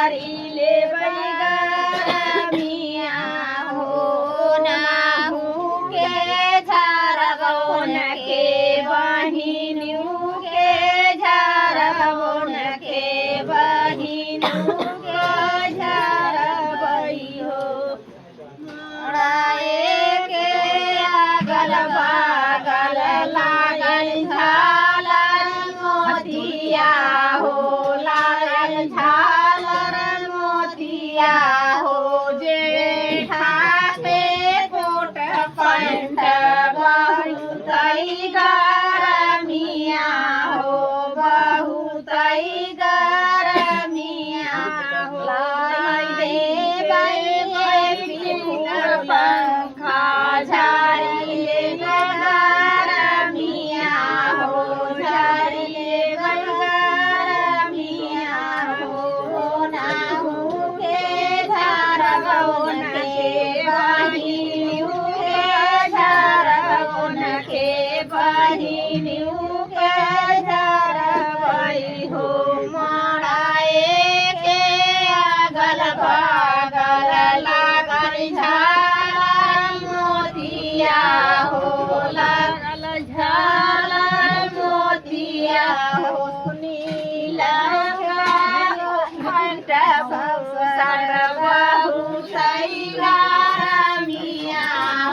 झारीले बैगमिया हो नाहु के झारगौन के बहिनु के झारगौन के बहिनु के झारबै हो मराए के अगल बगल लागल झालर मोतिया हो लागल झालर मोतिया हो जेठा पे कोट कंठ बहुतै गरमिया हो बहुतै गरमिया हो लाई देबै पंखा झाड़ीले गरमिया हो झाड़ीले गरमिया हो नाहु के झारगौन के बहिनु के झारगौन के बहिनु के झारबै हो मराए के अगल बगल लागल झालर मोतिया हो लागल झालर मोतिया हो नीला घंट भौसर बहुतै गरमिया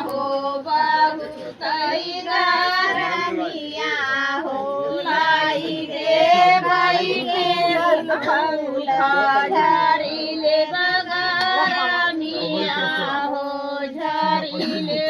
हो बहुतै गरमिया हो लाई देबै फूल झाड़ीले गरमिया हो झाड़ीले